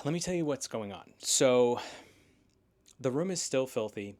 let me tell you what's going on. So the room is still filthy.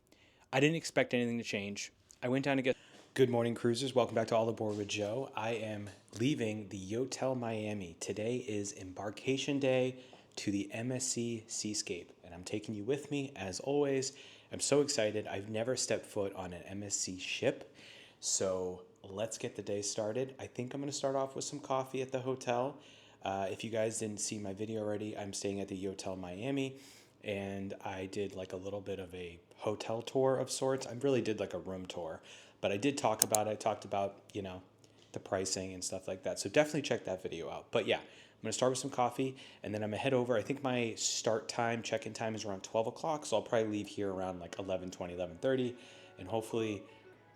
I didn't expect anything to change. I went down to get. Good morning, cruisers. Welcome back to All Aboard with Joe. I am leaving the Yotel Miami. Today is embarkation day to the MSC Seascape, and I'm taking you with me as always. I'm so excited. I've never stepped foot on an MSC ship, so let's get the day started. I think I'm going to start off with some coffee at the hotel. If you guys didn't see my video already, I'm staying at the Yotel Miami, and I did like a little bit of a hotel tour of sorts. I really did like a room tour, but I did talk about it. I talked about, the pricing and stuff like that. So definitely check that video out. But yeah, I'm going to start with some coffee, and then I'm going to head over. I think my start time, check-in time is around 12 o'clock, so I'll probably leave here around like 11:20, 11:30, and hopefully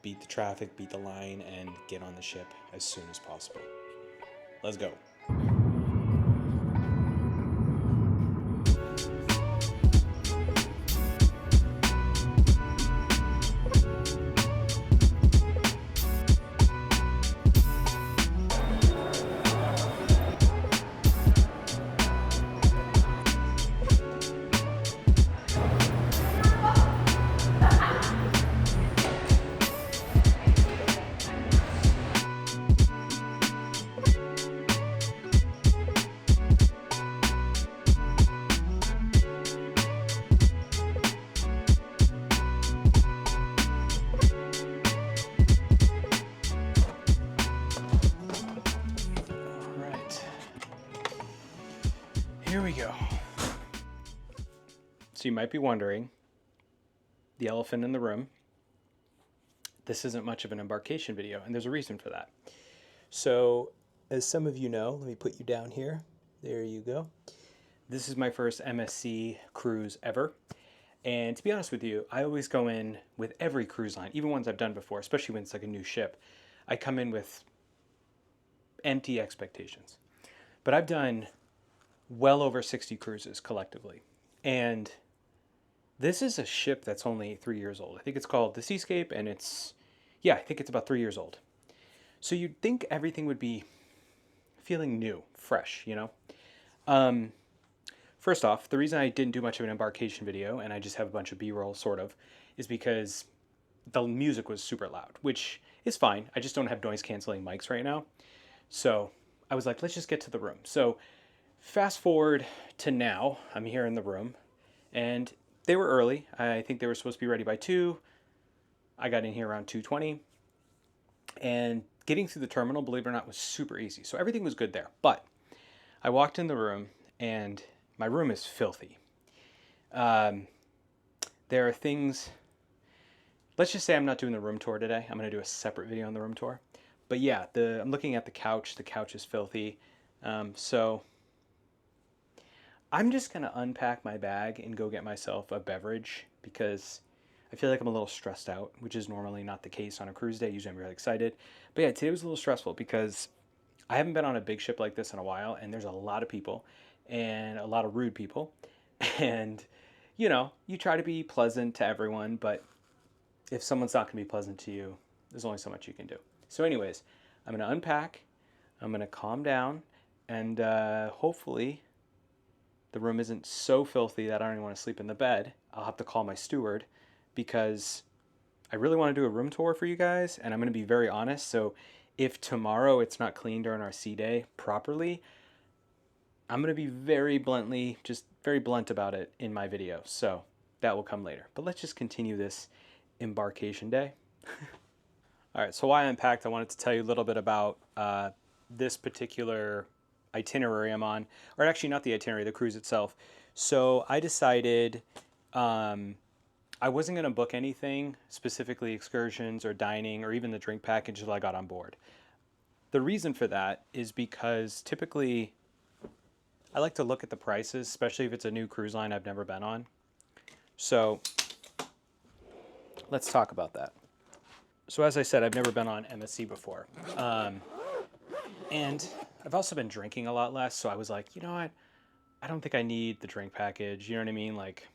beat the traffic, beat the line, and get on the ship as soon as possible. Let's go. Here we go. So you might be wondering, the elephant in the room, this isn't much of an embarkation video, and there's a reason for that. So, as some of you know, let me put you down here. There you go. This is my first MSC cruise ever. And to be honest with you, I always go in with every cruise line, even ones I've done before, especially when it's like a new ship. I come in with empty expectations. But I've done well over 60 cruises collectively. And this is a ship that's only 3 years old. I think it's called the Seascape, and I think it's about 3 years old. So you'd think everything would be feeling new, fresh, First off, the reason I didn't do much of an embarkation video, and I just have a bunch of B-roll, sort of, is because the music was super loud, which is fine. I just don't have noise-canceling mics right now. So I was like, let's just get to the room. So fast forward to now, I'm here in the room, and they were early. I think they were supposed to be ready by 2. I got in here around 2:20, and getting through the terminal, believe it or not, was super easy. So everything was good there. But I walked in the room, and my room is filthy. There are things. Let's just say I'm not doing the room tour today. I'm going to do a separate video on the room tour. But yeah, I'm looking at the couch. The couch is filthy. So I'm just going to unpack my bag and go get myself a beverage because I feel like I'm a little stressed out, which is normally not the case on a cruise day. Usually I'm really excited. But yeah, today was a little stressful because I haven't been on a big ship like this in a while, and there's a lot of people and a lot of rude people. And, you try to be pleasant to everyone, but if someone's not going to be pleasant to you, there's only so much you can do. So anyways, I'm going to unpack, I'm going to calm down, and hopefully the room isn't so filthy that I don't even want to sleep in the bed. I'll have to call my steward because I really want to do a room tour for you guys, and I'm going to be very honest. So if tomorrow it's not cleaned during our sea day properly, I'm going to be very blunt about it in my video. So that will come later. But let's just continue this embarkation day. All right, so I Unpacked, I wanted to tell you a little bit about this particular itinerary I'm on, or actually not the itinerary, the cruise itself. So I decided I wasn't going to book anything, specifically excursions or dining or even the drink package that I got on board. The reason for that is because typically I like to look at the prices, especially if it's a new cruise line I've never been on. So let's talk about that. So as I said, I've never been on MSC before. And I've also been drinking a lot less, so I was like, you know what? I don't think I need the drink package. You know what I mean? Like,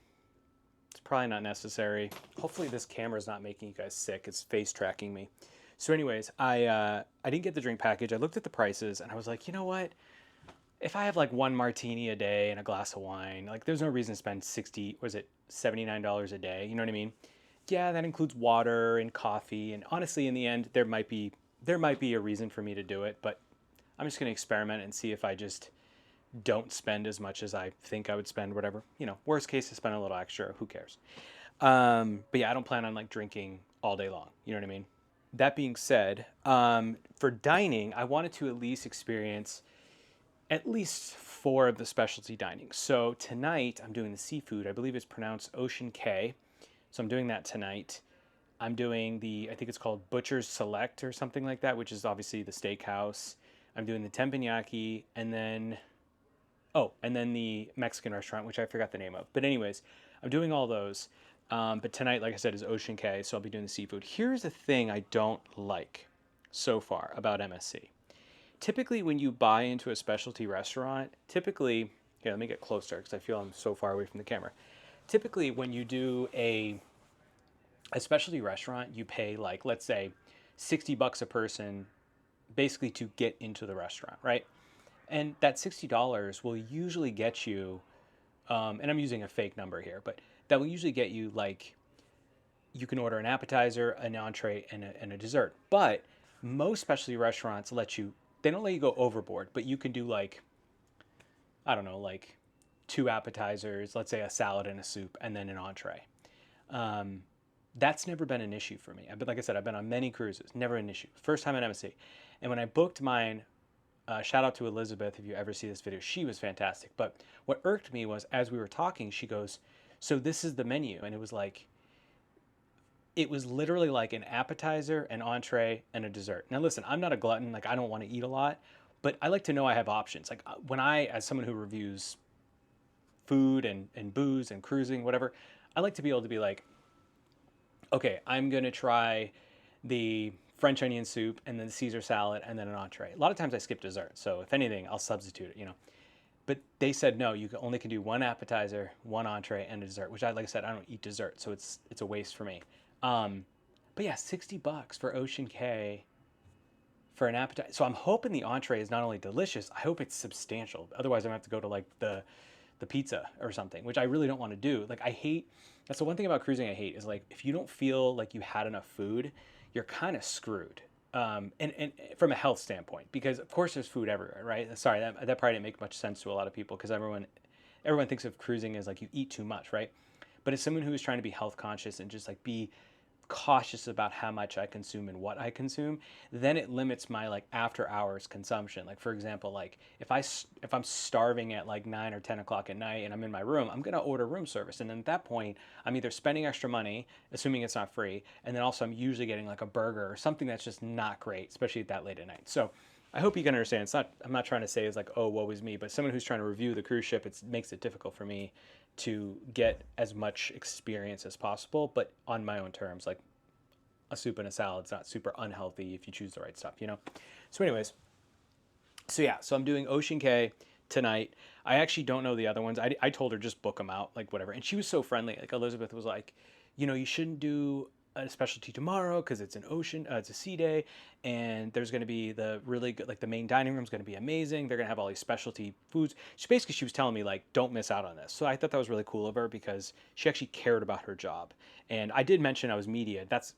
it's probably not necessary. Hopefully this camera's not making you guys sick. It's face tracking me. So anyways, I didn't get the drink package. I looked at the prices, and I was like, you know what? if I have like one martini a day and a glass of wine, like there's no reason to spend 60, was it $79 a day? You know what I mean? Yeah, that includes water and coffee. And honestly, in the end, there might be a reason for me to do it, but I'm just gonna experiment and see if I just don't spend as much as I think I would spend, whatever. Worst case, I spend a little extra. Who cares? But yeah, I don't plan on like drinking all day long. You know what I mean? That being said, for dining, I wanted to at least experience at least four of the specialty dining. So tonight I'm doing the seafood. I believe it's pronounced Ocean K. So I'm doing that tonight. I'm doing I think it's called Butcher's Select or something like that, which is obviously the steakhouse. I'm doing the teppanyaki, and then the Mexican restaurant, which I forgot the name of. But anyways, I'm doing all those. But tonight, like I said, is Ocean K, so I'll be doing the seafood. Here's the thing I don't like so far about MSC. Typically, when you buy into a specialty restaurant, here, let me get closer because I feel I'm so far away from the camera. Typically, when you do a specialty restaurant, you pay like, let's say, $60 a person basically to get into the restaurant, right? And that $60 will usually get you, and I'm using a fake number here, but that will usually get you like, you can order an appetizer, an entree, and a dessert. But most specialty restaurants they don't let you go overboard, but you can do like, I don't know, like two appetizers, let's say a salad and a soup, and then an entree. Um, that's never been an issue for me. But like I said, I've been on many cruises, never an issue. First time at MSC. And when I booked mine, shout out to Elizabeth if you ever see this video. She was fantastic. But what irked me was as we were talking, she goes, "So this is the menu," and it was literally like an appetizer, an entree, and a dessert. Now listen, I'm not a glutton. Like I don't want to eat a lot, but I like to know I have options. Like as someone who reviews food and booze and cruising, whatever, I like to be able to be like, okay, I'm gonna try the French onion soup and then the Caesar salad and then an entree. A lot of times I skip dessert, so if anything, I'll substitute it. But they said no, you only can do one appetizer, one entree, and a dessert. Which like I said, I don't eat dessert, so it's a waste for me. But yeah, $60 for Ocean K for an appetizer. So I'm hoping the entree is not only delicious, I hope it's substantial. Otherwise, I'm gonna have to go to like the pizza or something, which I really don't want to do. Like that's the one thing about cruising I hate is like if you don't feel like you had enough food, you're kind of screwed. And from a health standpoint, because of course there's food everywhere, right? Sorry, that probably didn't make much sense to a lot of people because everyone thinks of cruising as like you eat too much, right? But as someone who is trying to be health conscious and just like be cautious about how much I consume and what I consume, then it limits my like after hours consumption. Like for example, like if I'm starving at like 9 or 10 o'clock at night and I'm in my room, I'm gonna order room service, and then at that point, I'm either spending extra money, assuming it's not free, and then also I'm usually getting like a burger or something that's just not great, especially that late at night. So I hope you can understand. I'm not trying to say it's like, oh, woe is me, but someone who's trying to review the cruise ship, it makes it difficult for me to get as much experience as possible, but on my own terms. Like a soup and a salad, it's not super unhealthy if you choose the right stuff. So anyways, so I'm doing Ocean K tonight. I actually don't know the other ones. I told her just book them out, like whatever. And she was so friendly. Like Elizabeth was like, you shouldn't do a specialty tomorrow because it's it's a sea day, and there's going to be the really good, like the main dining room is going to be amazing. They're going to have all these specialty foods. She was telling me like, don't miss out on this. So I thought that was really cool of her because she actually cared about her job. And I did mention I was media. That's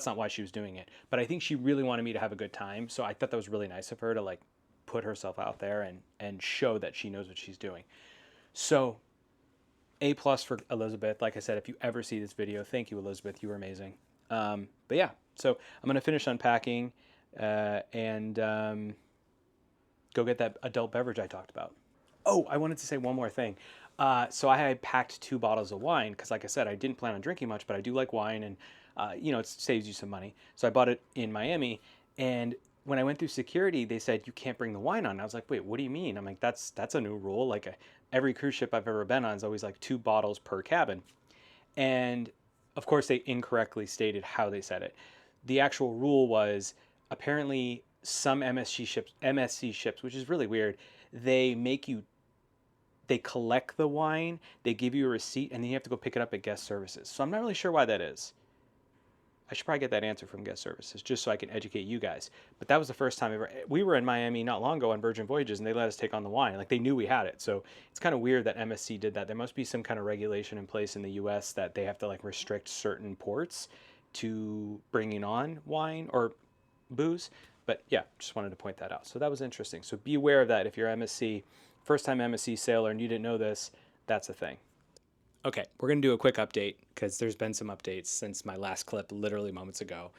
not why she was doing it, but I think she really wanted me to have a good time. So I thought that was really nice of her to like put herself out there and show that she knows what she's doing. So A+ for Elizabeth. Like I said, if you ever see this video, thank you, Elizabeth. You were amazing. But yeah, so I'm going to finish unpacking and go get that adult beverage I talked about. Oh, I wanted to say one more thing. So I had packed 2 bottles of wine because, like I said, I didn't plan on drinking much, but I do like wine, and it saves you some money. So I bought it in Miami, and when I went through security, they said you can't bring the wine on. I was like, wait, what do you mean? I'm like, that's a new rule. Like every cruise ship I've ever been on is always like 2 bottles per cabin, and of course they incorrectly stated how they said it. The actual rule was apparently some MSC ships, which is really weird. They make you they collect the wine, they give you a receipt, and then you have to go pick it up at guest services. So I'm not really sure why that is. I should probably get that answer from guest services just so I can educate you guys. But that was the first time ever. We were in Miami not long ago on Virgin Voyages, and they let us take on the wine. Like, they knew we had it. So it's kind of weird that MSC did that. There must be some kind of regulation in place in the US that they have to like restrict certain ports to bringing on wine or booze. But yeah, just wanted to point that out. So that was interesting. So be aware of that if you're MSC, first time MSC sailor, and you didn't know this, that's a thing. Okay, we're going to do a quick update because there's been some updates since my last clip literally moments ago.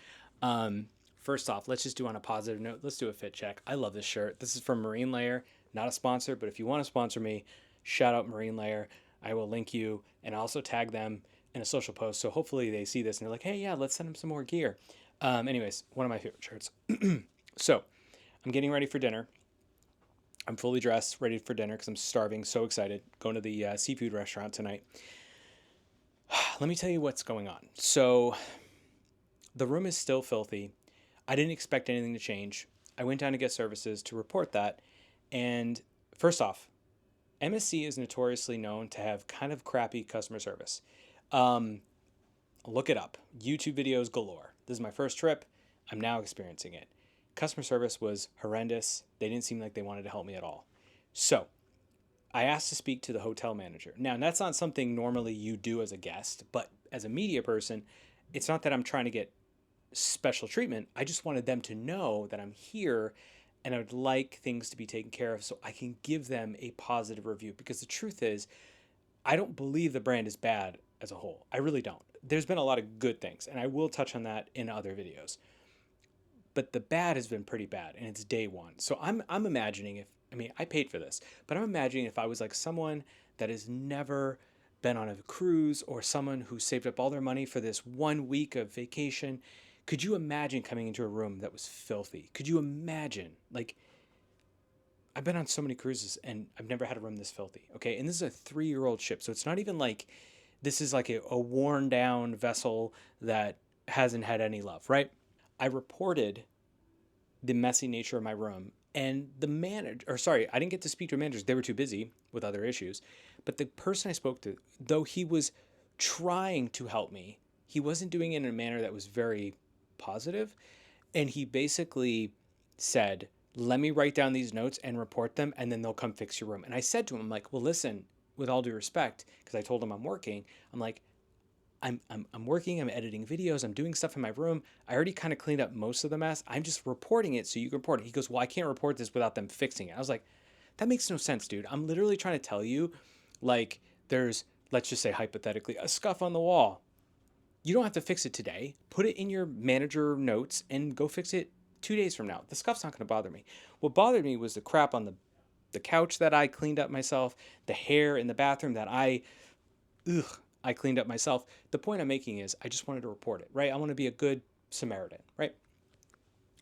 First off, let's just do on a positive note. Let's do a fit check. I love this shirt. This is from Marine Layer, not a sponsor, but if you want to sponsor me, shout out Marine Layer. I will link you and also tag them in a social post. So hopefully they see this and they're like, hey, yeah, let's send them some more gear. Anyways, one of my favorite shirts. So I'm getting ready for dinner. I'm fully dressed, ready for dinner because I'm starving, so excited. Going to the seafood restaurant tonight. Let me tell you what's going on. So the room is still filthy. I didn't expect anything to change. I went down to get services to report that. And first off, MSC is notoriously known to have kind of crappy customer service. Look it up. YouTube videos galore. This is my first trip. I'm now experiencing it. Customer service was horrendous. They didn't seem like they wanted to help me at all. So I asked to speak to the hotel manager. Now, that's not something normally you do as a guest, but as a media person, it's not that I'm trying to get special treatment. I just wanted them to know that I'm here and I would like things to be taken care of so I can give them a positive review. Because the truth is, I don't believe the brand is bad as a whole. I really don't. There's been a lot of good things, and I will touch on that in other videos. But the bad has been pretty bad, and it's day one. So I'm imagining if, I mean, I paid for this, but I'm imagining if I was like someone that has never been on a cruise or someone who saved up all their money for this 1 week of vacation. Could you imagine coming into a room that was filthy? Could you imagine? Like, I've been on so many cruises and I've never had a room this filthy. Okay. And this is a 3-year-old ship. So it's not even like this is like a worn down vessel that hasn't had any love, right? I reported the messy nature of my room, and the manager, or sorry, I didn't get to speak to managers. They were too busy with other issues. But the person I spoke to, though he was trying to help me, he wasn't doing it in a manner that was very positive. And he basically said, let me write down these notes and report them, and then they'll come fix your room. And I said to him, I'm like, well, listen, with all due respect, because I told him I'm working, I'm like, I'm working, I'm editing videos, I'm doing stuff in my room. I already kind of cleaned up most of the mess. I'm just reporting it so you can report it. He goes, well, I can't report this without them fixing it. I was like, that makes no sense, dude. I'm literally trying to tell you, like, there's, let's just say hypothetically, a scuff on the wall. You don't have to fix it today. Put it in your manager notes and go fix it 2 days from now. The scuff's not going to bother me. What bothered me was the crap on the couch that I cleaned up myself, the hair in the bathroom that I cleaned up myself. The point I'm making is I just wanted to report it, right? I want to be a good Samaritan, right?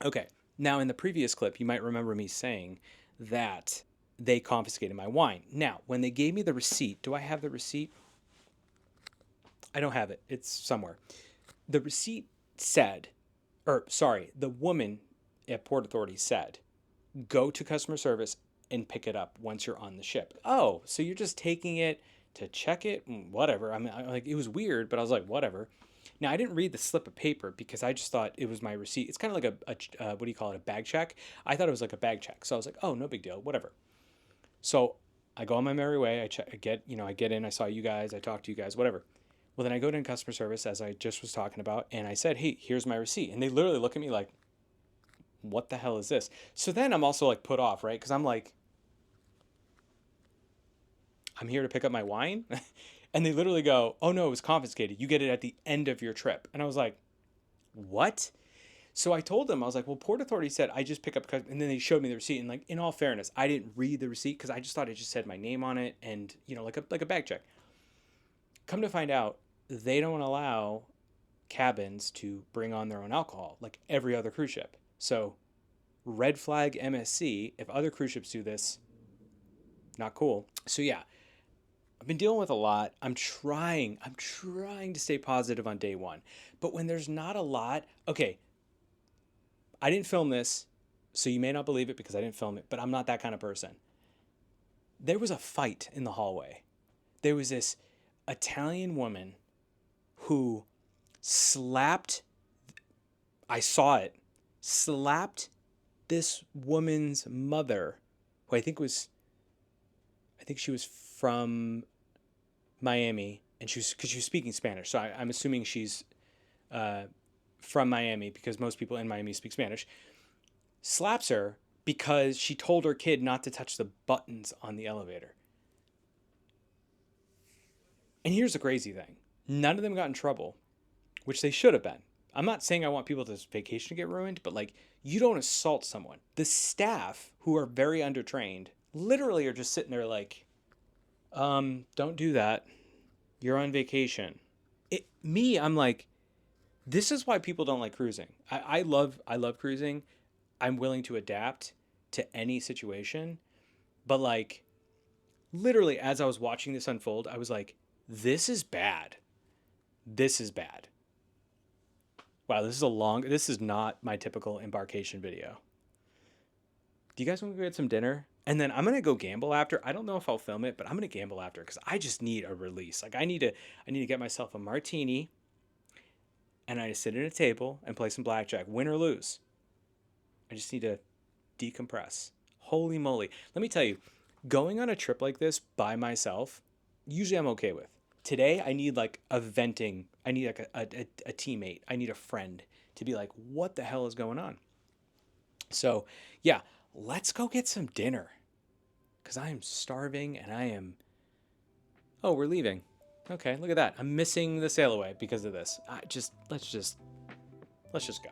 Okay. Now, in the previous clip, you might remember me saying that they confiscated my wine. Now, when they gave me the receipt, do I have the receipt? I don't have it. It's somewhere. The receipt said, the woman at Port Authority said, go to customer service and pick it up once you're on the ship. Oh, so you're just taking it to check it? Whatever. I mean, like, it was weird, but I was like, whatever. Now, I didn't read the slip of paper because I just thought it was my receipt. It's kind of like what do you call it? A bag check. I thought it was like a bag check. So I was like, oh, no big deal, whatever. So I go on my merry way. I get in, I saw you guys, I talked to you guys, whatever. Well, then I go to customer service, as I just was talking about, and I said, hey, here's my receipt. And they literally look at me like, what the hell is this? So then I'm also like put off, right? Because I'm like, I'm here to pick up my wine. And they literally go, oh no, it was confiscated. You get it at the end of your trip. And I was like, what? So I told them, I was like, well, Port Authority said I just pick up, and then they showed me the receipt. And like, in all fairness, I didn't read the receipt because I just thought it just said my name on it and, like a bag check. Come to find out, they don't allow cabins to bring on their own alcohol like every other cruise ship. So red flag MSC, if other cruise ships do this, not cool. So yeah, I've been dealing with a lot. I'm trying to stay positive on day one. But when there's not a lot, okay, I didn't film this, so you may not believe it because I didn't film it, but I'm not that kind of person. There was a fight in the hallway. There was this Italian woman who slapped I saw it, slapped this woman's mother, who I think she was from Miami, and because she was speaking Spanish. So I'm assuming she's uh, from Miami because most people in Miami speak Spanish. Slaps her because she told her kid not to touch the buttons on the elevator. And here's the crazy thing: none of them got in trouble, which they should have been. I'm not saying I want people's vacation to get ruined, but like, you don't assault someone. The staff, who are very undertrained, literally are just sitting there like, don't do that. You're on vacation. I'm like, this is why people don't like cruising. I love cruising. I'm willing to adapt to any situation, but like, literally, as I was watching this unfold, I was like, this is bad. This is bad. Wow, this is not my typical embarkation video. Do you guys want to go get some dinner? And then I'm going to go gamble after. I don't know if I'll film it, but I'm going to gamble after because I just need a release. Like, I need to get myself a martini and I just sit at a table and play some blackjack, win or lose. I just need to decompress. Holy moly. Let me tell you, going on a trip like this by myself, usually I'm okay with. Today, I need like a venting. I need like a teammate. I need a friend to be like, what the hell is going on? So, yeah, let's go get some dinner because I am starving and I am. Oh, we're leaving. Okay, look at that. I'm missing the sail away because of this. Let's just go.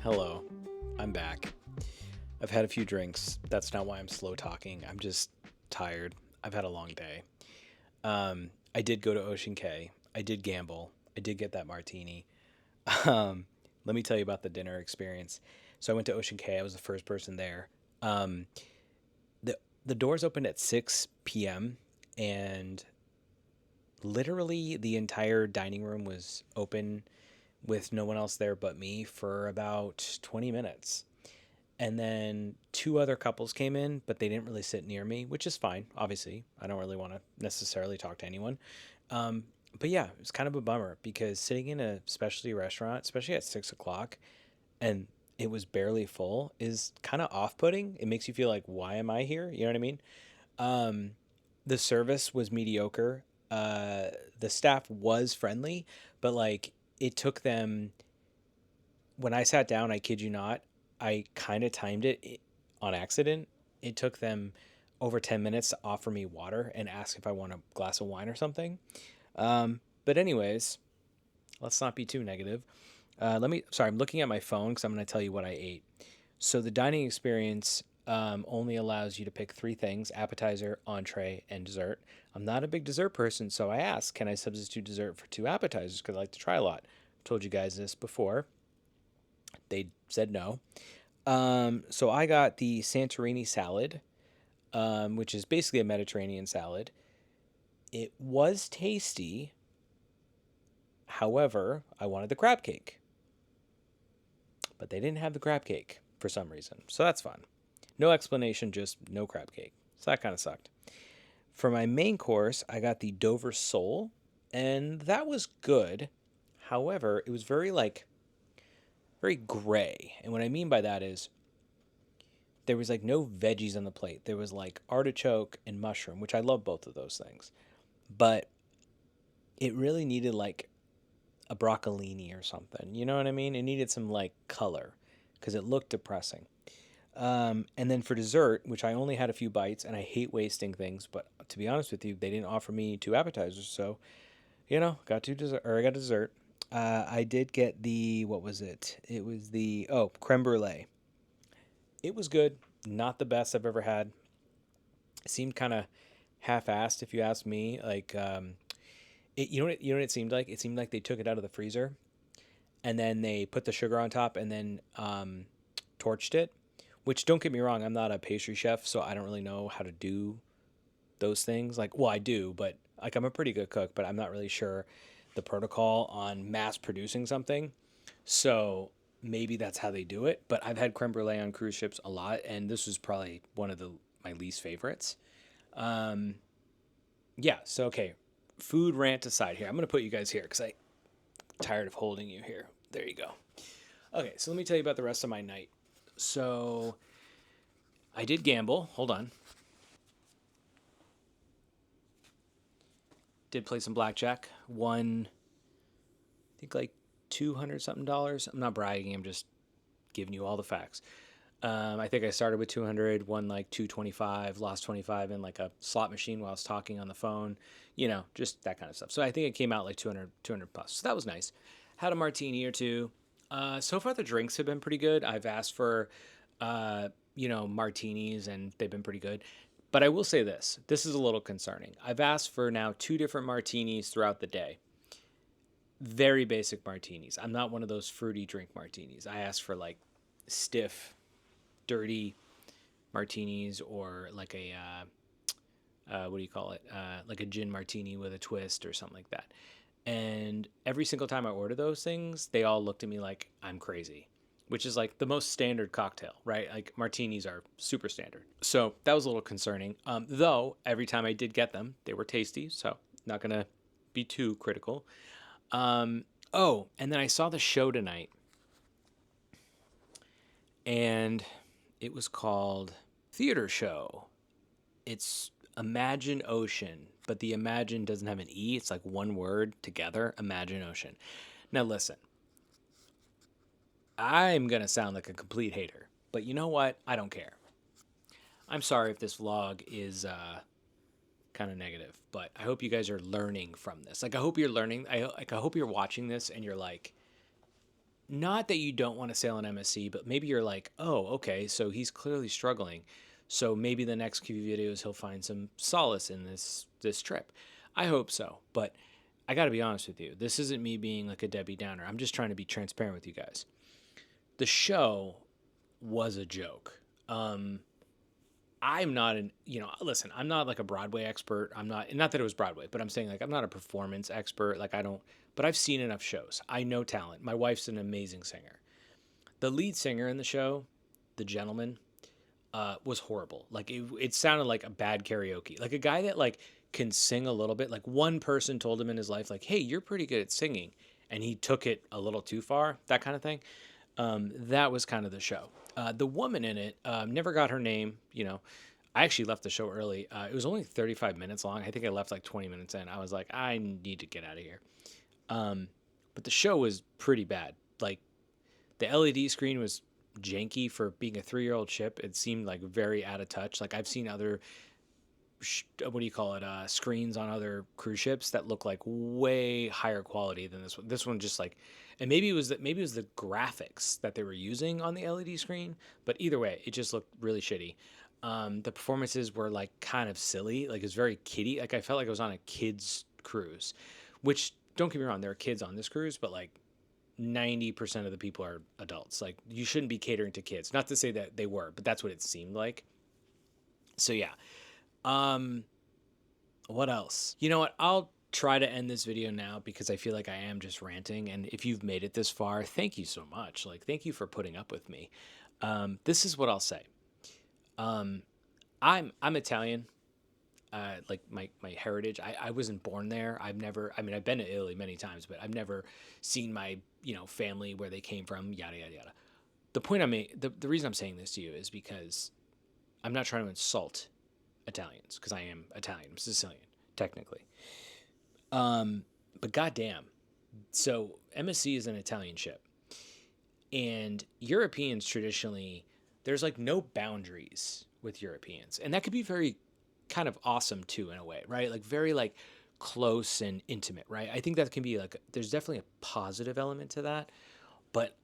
Hello, I'm back. I've had a few drinks. That's not why I'm slow talking. I'm just tired. I've had a long day. I did go to Ocean Cay. I did gamble. I did get that martini. Um, Let me tell you about the dinner experience. So I went to Ocean Cay. I was the first person there. Um, the the doors opened at 6 p.m. and literally the entire dining room was open with no one else there but me for about 20 minutes. And then two other couples came in, but they didn't really sit near me, which is fine. Obviously, I don't really want to necessarily talk to anyone. Um, but yeah, it was kind of a bummer because sitting in a specialty restaurant, especially at 6 o'clock, and it was barely full, is kind of off-putting. It makes you feel like, why am I here? You know what I mean? Um, the service was mediocre. The staff was friendly, but like, it took them, when I sat down, I kid you not, I kind of timed it on accident. It took them over 10 minutes to offer me water and ask if I want a glass of wine or something. But anyways, let's not be too negative. Sorry, I'm looking at my phone because I'm going to tell you what I ate. So the dining experience only allows you to pick three things: appetizer, entree, and dessert. I'm not a big dessert person, so I asked, can I substitute dessert for two appetizers? Because I like to try a lot. I've told you guys this before. They said no. So I got the Santorini salad, which is basically a Mediterranean salad. It was tasty. However, I wanted the crab cake, but they didn't have the crab cake for some reason. So that's fun. No explanation, just no crab cake. So that kind of sucked. For my main course, I got the Dover sole, and that was good. However, it was very gray. And what I mean by that is there was like no veggies on the plate. There was like artichoke and mushroom, which I love both of those things. But it really needed like a broccolini or something. You know what I mean? It needed some like color because it looked depressing. And then for dessert, which I only had a few bites, and I hate wasting things, but to be honest with you, they didn't offer me two appetizers, so got two dessert, or I got dessert. I did get the, what was it? It was the creme brulee. It was good, not the best I've ever had. It seemed kind of half-assed, if you ask me. Like, You know what it seemed like? It seemed like they took it out of the freezer and then they put the sugar on top and then torched it. Which, don't get me wrong, I'm not a pastry chef, so I don't really know how to do those things. Like, well, I do, but like I'm a pretty good cook, but I'm not really sure the protocol on mass producing something. So maybe that's how they do it. But I've had creme brulee on cruise ships a lot, and this was probably one of my least favorites. Um, yeah. So okay, food rant aside here, I'm gonna put you guys here because I'm tired of holding you here. There you go. Okay, so let me tell you about the rest of my night. So I did gamble. Hold on. Did play some blackjack. Won, I think like 200 something dollars. I'm not bragging. I'm just giving you all the facts. I think I started with 200, won like 225, lost 25 in like a slot machine while I was talking on the phone, just that kind of stuff. So I think it came out like 200 plus. So that was nice. Had a martini or two. So far the drinks have been pretty good. I've asked for, martinis and they've been pretty good. But I will say this. This is a little concerning. I've asked for now 2 different martinis throughout the day. Very basic martinis. I'm not one of those fruity drink martinis. I asked for like stiff, dirty martinis or like a what do you call it? Like a gin martini with a twist or something like that. And every single time I order those things, they all looked at me like I'm crazy, which is like the most standard cocktail, right? Like martinis are super standard. So that was a little concerning. Though every time I did get them, they were tasty. So not going to be too critical. Oh, and then I saw the show tonight and it was called Theater Show. It's Imagine Ocean, but the Imagine doesn't have an E. It's like one word together, Imagine Ocean. Now listen, I'm going to sound like a complete hater, but you know what? I don't care. I'm sorry if this vlog is kind of negative, but I hope you guys are learning from this. Like, I hope you're learning. I hope you're watching this and you're like, not that you don't want to sail on MSC, but maybe you're like, oh, okay, so he's clearly struggling. So maybe the next few videos he'll find some solace in this trip. I hope so, but I got to be honest with you. This isn't me being like a Debbie Downer. I'm just trying to be transparent with you guys. The show was a joke. I'm not listen, I'm not like a Broadway expert. I'm not that it was Broadway, but I'm saying like I'm not a performance expert. Like but I've seen enough shows. I know talent. My wife's an amazing singer. The lead singer in the show, the gentleman, was horrible. Like it sounded like a bad karaoke. Like a guy that like can sing a little bit. Like one person told him in his life, like, "Hey, you're pretty good at singing," and he took it a little too far. That kind of thing. That was kind of the show. The woman in it, never got her name. I actually left the show early. It was only 35 minutes long. I think I left like 20 minutes in. I was like, I need to get out of here. But the show was pretty bad. Like the LED screen was janky for being a 3-year-old ship. It seemed like very out of touch. Like I've seen other, screens on other cruise ships that look like way higher quality than this one. This one just like, and maybe it was the graphics that they were using on the LED screen. But either way, it just looked really shitty. The performances were like kind of silly. Like it's very kiddie. Like I felt like I was on a kid's cruise, which don't get me wrong, there are kids on this cruise, but like 90% of the people are adults. Like you shouldn't be catering to kids. Not to say that they were, but that's what it seemed like. So yeah. What else? You know what? I'll try to end this video now because I feel like I am just ranting. And if you've made it this far, thank you so much. Like, thank you for putting up with me. This is what I'll say. I'm Italian. Like my heritage. I wasn't born there. I've been to Italy many times, but I've never seen my, family where they came from, yada, yada, yada. The point the reason I'm saying this to you is because I'm not trying to insult Italians because I am Italian. I'm Sicilian, technically. But goddamn. So MSC is an Italian ship. And Europeans traditionally, there's like no boundaries with Europeans. And that could be very kind of awesome too in a way, right? Like very like close and intimate, right? I think that can be like, there's definitely a positive element to that. But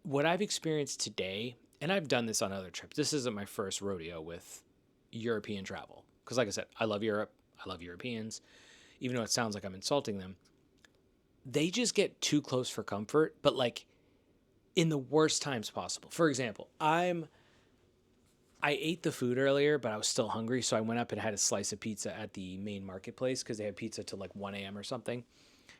what I've experienced today, and I've done this on other trips, this isn't my first rodeo with European travel. Because like I said, I love Europe. I love Europeans. even though it sounds like I'm insulting them, they just get too close for comfort, but like in the worst times possible. For example, I ate the food earlier, but I was still hungry, so I went up and had a slice of pizza at the main marketplace because they had pizza till like 1 a.m. or something.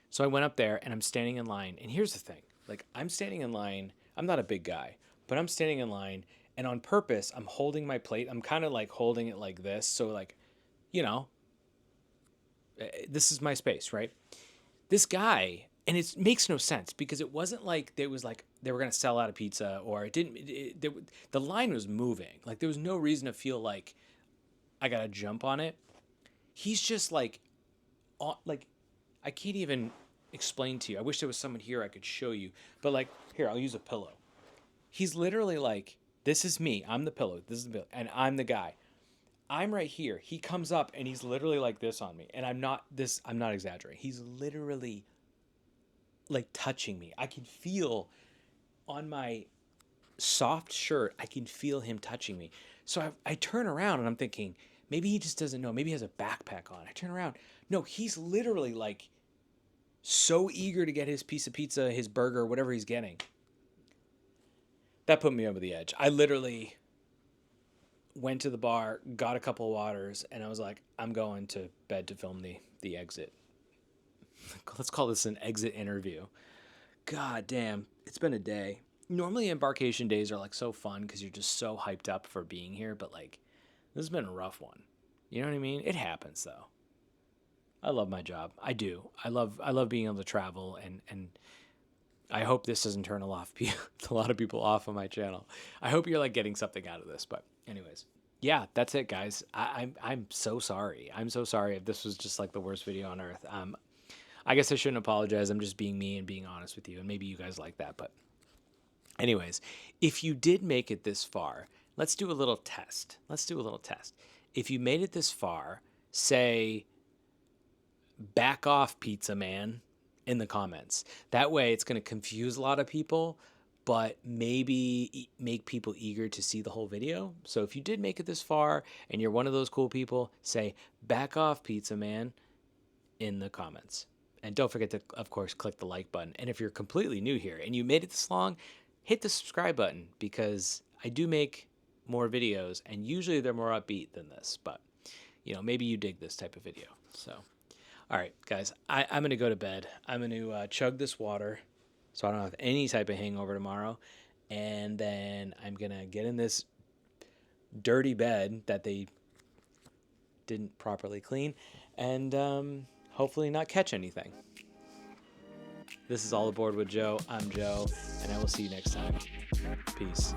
So I went up there and I'm standing in line. And here's the thing, like I'm standing in line. I'm not a big guy, but I'm standing in line, and on purpose, I'm holding my plate. I'm kind of like holding it like this. So like, you know, this is my space, right? This guy, and it makes no sense because it wasn't like there was like they were going to sell out of pizza, or it didn't. The line was moving. Like there was no reason to feel like I got to jump on it. He's just like, like I can't even explain to you. I wish there was someone here I could show you. But like, here, I'll use a pillow. He's literally like, this is me. I'm the pillow. This is the pillow. And I'm the guy. I'm right here. He comes up and he's literally like this on me. And I'm not exaggerating. He's literally like touching me. I can feel on my soft shirt, I can feel him touching me. So I turn around and I'm thinking, maybe he just doesn't know. Maybe he has a backpack on. I turn around. No, he's literally like so eager to get his piece of pizza, his burger, whatever he's getting. That put me over the edge. I literally went to the bar, got a couple of waters, and I was like, I'm going to bed to film the exit. Let's call this an exit interview. God damn, it's been a day. Normally embarkation days are like so fun because you're just so hyped up for being here, but like this has been a rough one. You know what I mean? It happens though. I love my job. I do. I love being able to travel, and I hope this doesn't turn a lot of people off on my channel. I hope you're like getting something out of this. But anyways, yeah, that's it, guys. I'm so sorry. I'm so sorry if this was just like the worst video on earth. I guess I shouldn't apologize. I'm just being me and being honest with you, and maybe you guys like that. But anyways, if you did make it this far, let's do a little test. If you made it this far, say, back off, pizza man, in the comments. That way it's going to confuse a lot of people, but maybe make people eager to see the whole video. So if you did make it this far and you're one of those cool people, say, back off, pizza man, in the comments. And don't forget to, of course, click the like button. And if you're completely new here and you made it this long, hit the subscribe button because I do make more videos and usually they're more upbeat than this. But, you know, maybe you dig this type of video. So, all right, guys, I'm going to go to bed. I'm going to chug this water so I don't have any type of hangover tomorrow. And then I'm going to get in this dirty bed that they didn't properly clean and hopefully not catch anything. This is All Aboard with Joe. I'm Joe, and I will see you next time. Peace.